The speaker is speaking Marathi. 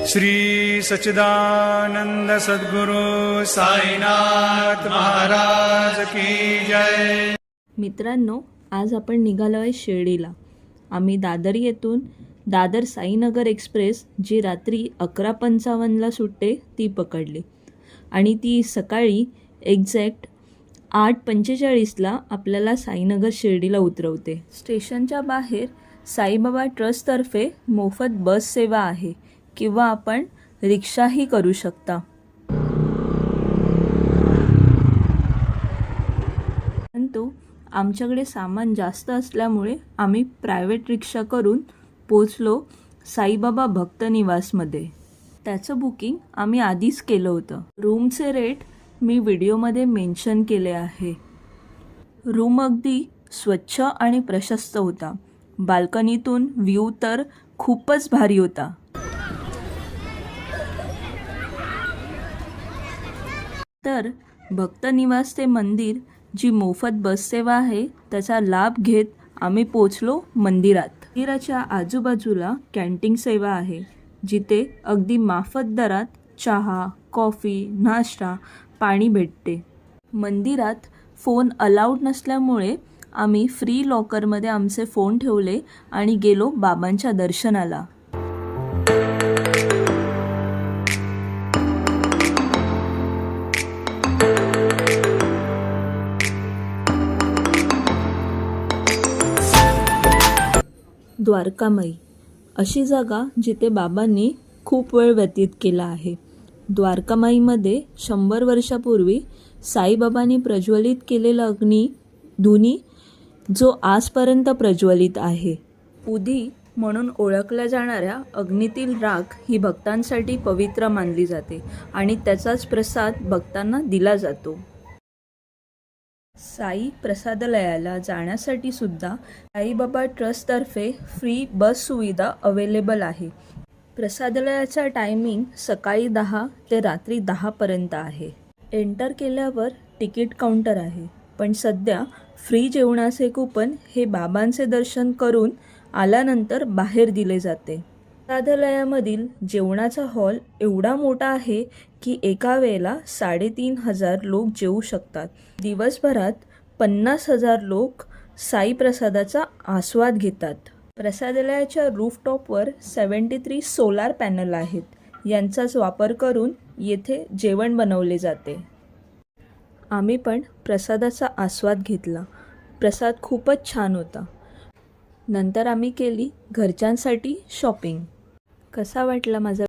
श्री सच्चिदानंद सद्गुरु साईनाथ महाराज की जय। मित्रांनो, आज आपण निघालो आहे शिर्डीला। आम्ही दादर येथून दादर साईनगर एक्सप्रेस जी रात्री 11:55ला सुटते ती पकडली आणि ती सकाळी एक्झॅक्ट 8:45ला आपल्याला साईनगर शिर्डीला उतरवते। स्टेशनच्या बाहेर साईबाबा ट्रस्टतर्फे मोफत बस सेवा आहे किंवा आपण रिक्षाही करू शकता। परंतु आमच्याकडे सामान जास्त असल्यामुळे आम्ही प्रायव्हेट रिक्षा करून पोचलो साईबाबा भक्त निवासमध्ये। त्याचं बुकिंग आम्ही आधीच केलं होतं। रूमचे रेट मी व्हिडिओमध्ये मेन्शन केले आहे। रूम अगदी स्वच्छ आणि प्रशस्त होता। बाल्कनीतून व्ह्यू तर खूपच भारी होता। तर भक्त निवास ते मंदिर जी मोफत बस सेवा आहे त्याचा लाभ घेत आम्ही पोचलो मंदिरात। मंदिराच्या आजूबाजूला कॅन्टीन सेवा आहे जिथे अगदी माफत दरात चहा, कॉफी, नाश्ता, पाणी भेटते। मंदिरात फोन अलाउड नसल्यामुळे आम्ही फ्री लॉकरमध्ये आमचे फोन ठेवले आणि गेलो बाबांच्या दर्शनाला। द्वारकामाई अशी जागा जिथे बाबांनी खूप वेळ व्यतीत केला आहे। द्वारकामाईमध्ये 100 वर्षापूर्वी साईबाबांनी प्रज्वलित केलेला अग्नी धुनी जो आजपर्यंत प्रज्वलित आहे। उदी म्हणून ओळखल्या जाणाऱ्या अग्नीतील राख ही भक्तांसाठी पवित्र मानली जाते आणि त्याचाच प्रसाद भक्तांना दिला जातो। साई प्रसादालयाला जाण्यासाठी सुद्धा साईबाबा ट्रस्टतर्फे फ्री बस सुविधा अवेलेबल आहे। प्रसादालयाचा टायमिंग सकाळी 10 ते रात्री 10 पर्यंत आहे। एंटर केल्यावर तिकीट काउंटर आहे, पण सध्या फ्री जेवणाचे कूपन हे बाबांचे दर्शन करून आल्यानंतर बाहेर दिले जाते। प्रसादालयामधील जेवणाचा हॉल एवढा मोठा आहे की एका वेळेला 3,500 लोक जेवू शकतात। दिवसभरात 50,000 लोक साई प्रसादाचा आस्वाद घेतात। प्रसादालयाच्या रूफटॉपवर 73 सोलार पॅनल आहेत। यांचाच वापर करून येथे जेवण बनवले जाते। आम्ही पण प्रसादाचा आस्वाद घेतला। प्रसाद खूपच छान होता। नंतर आम्ही केली घरच्यांसाठी शॉपिंग। कसा वाटला माझा